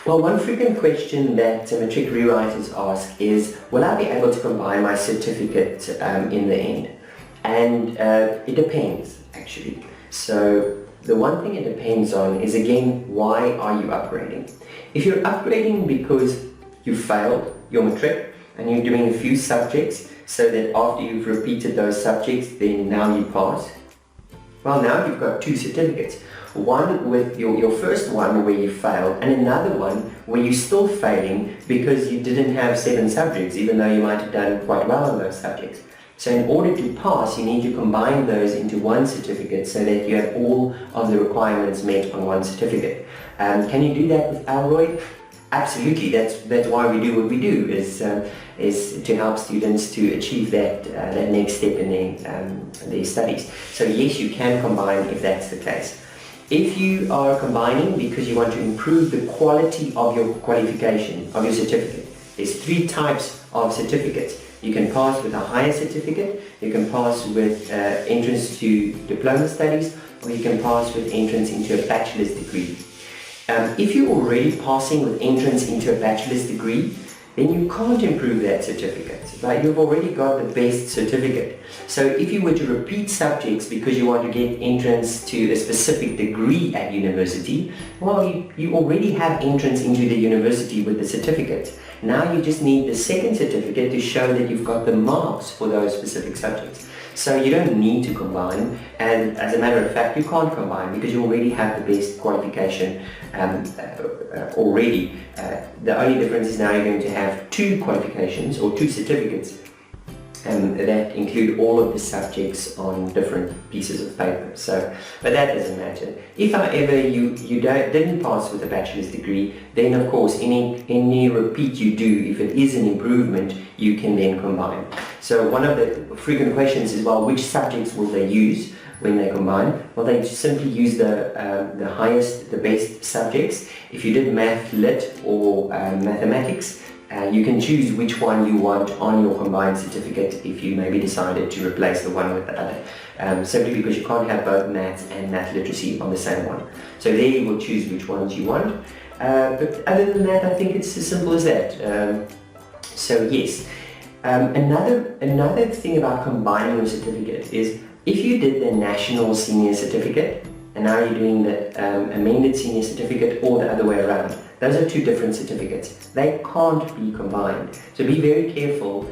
Well, one frequent question that matric rewriters ask is, will I be able to combine my certificate in the end? And it depends, actually. So the one thing it depends on is, again, why are you upgrading? If you're upgrading because you failed your matric and you're doing a few subjects so that after you've repeated those subjects, then now you pass, well, now you've got two certificates. One with your first one where you failed, and another one where you're still failing because you didn't have 7 subjects, even though you might have done quite well on those subjects. So in order to pass, you need to combine those into one certificate so that you have all of the requirements met on one certificate. Can you do that with Alroyd? Absolutely. That's why we do what we do, is to help students to achieve that next step in their studies. So yes, you can combine if that's the case. If you are combining because you want to improve the quality of your qualification, of your certificate, there's 3 types of certificates. You can pass with a higher certificate, you can pass with entrance to diploma studies, or you can pass with entrance into a bachelor's degree. If you're already passing with entrance into a bachelor's degree, then you can't improve that certificate, right? You've already got the best certificate. So if you were to repeat subjects because you want to get entrance to a specific degree at university, well, you already have entrance into the university with the certificate. Now you just need the second certificate to show that you've got the marks for those specific subjects. So you don't need to combine, and as a matter of fact, you can't combine because you already have the best qualification already. The only difference is now you're going to have 2 qualifications or 2 certificates that include all of the subjects on different pieces of paper. So, but that doesn't matter. If however you didn't pass with a bachelor's degree, then of course any repeat you do, if it is an improvement, you can then combine. So one of the frequent questions is, well, which subjects will they use when they combine? Well, they simply use the highest, the best subjects. If you did math, lit, or mathematics, you can choose which one you want on your combined certificate if you maybe decided to replace the one with the other, simply because you can't have both maths and math literacy on the same one. So there you will choose which ones you want. But other than that, I think it's as simple as that. So yes. Another thing about combining your certificate is, if you did the National Senior Certificate and now you're doing the amended Senior Certificate, or the other way around, those are 2 different certificates. They can't be combined. So be very careful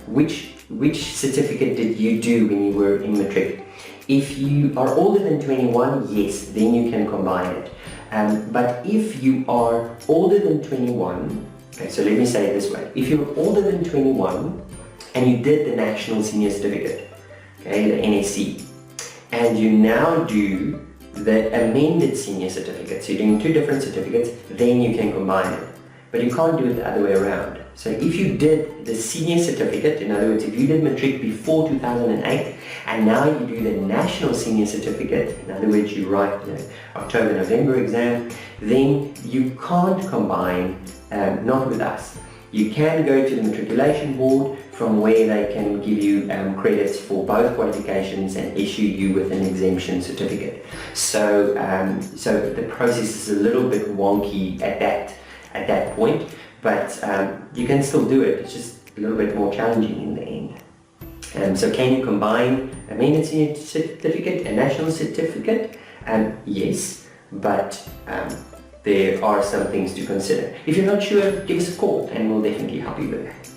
which certificate did you do when you were in matric. If you are older than 21, yes, then you can combine it. But if you are older than 21, okay, so let me say it this way. If you're older than 21 and you did the National Senior Certificate, okay, the NSC, and you now do the amended Senior Certificate, so you're doing 2 different certificates, then you can combine it. But you can't do it the other way around. So if you did the Senior Certificate, in other words, if you did matric before 2008, and now you do the National Senior Certificate, in other words, you write the October-November exam, then you can't combine, not with us. You can go to the matriculation board, from where they can give you credits for both qualifications and issue you with an exemption certificate. So, so the process is a little bit wonky at that point, but you can still do it. It's just a little bit more challenging in the end. So can you combine a amended senior certificate and national certificate? Yes, but there are some things to consider. If you're not sure, give us a call and we'll definitely help you with that.